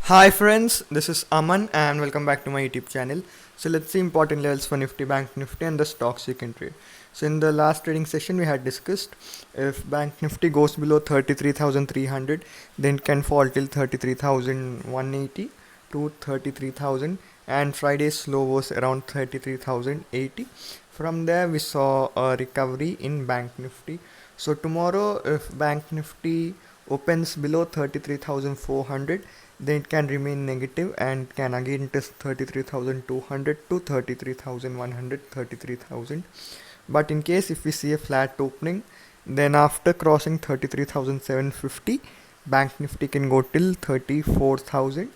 Hi friends, this is Aman and welcome back to my YouTube channel. So let's see important levels for Nifty, Bank Nifty and the stocks you can trade. So in the last trading session we had discussed if Bank Nifty goes below 33,300 then it can fall till 33,180 to 33,000 and Friday's low was around 33,080. From there we saw a recovery in Bank Nifty. So tomorrow if Bank Nifty opens below 33,400 then it can remain negative and can again test 33,200 to 33,100, 33,000. But in case if we see a flat opening, then after crossing 33,750 Bank Nifty can go till 34,000,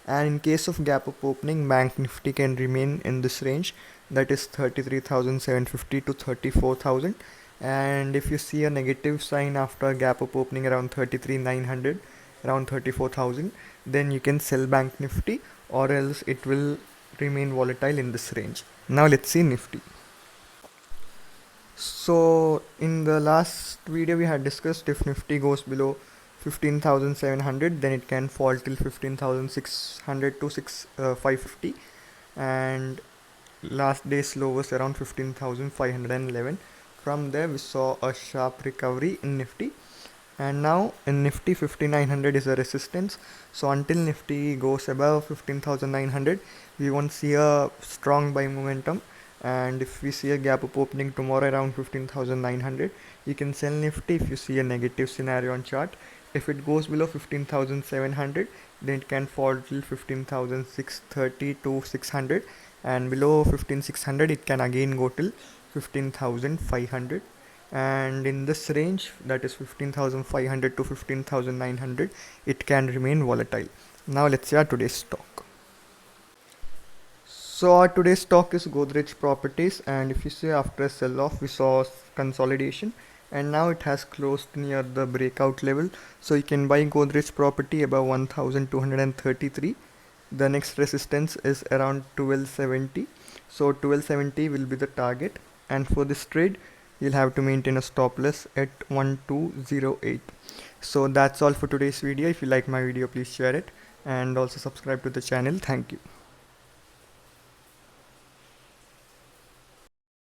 and in case of gap up opening Bank Nifty can remain in this range, that is 33,750 to 34,000. And if you see a negative sign after gap up opening around 33,900, around 34,000, then you can sell Bank Nifty or else it will remain volatile in this range. Now let's see Nifty. So in the last video we had discussed if Nifty goes below 15,700 then it can fall till 15,600 to 550, and last day's low was around 15,511. From there we saw a sharp recovery in Nifty, and now in Nifty 5900 is a resistance. So until Nifty goes above 15,900 we won't see a strong buy momentum, and if we see a gap up opening tomorrow around 15,900 you can sell Nifty if you see a negative scenario on chart. If it goes below 15,700 then it can fall till 15,630 to 600, and below 15,600 it can again go till 15,500, and in this range, that is 15,500 to 15,900, it can remain volatile. Now let's see our today's stock. So our today's stock is Godrej Properties, and if you see after a sell off we saw consolidation and now it has closed near the breakout level, so you can buy Godrej Property above 1,233. The next resistance is around 1270, so 1270 will be the target, and for this trade you'll have to maintain a stop loss at 1208. So that's all for today's video. If you like my video please share it and also subscribe to the channel. Thank you.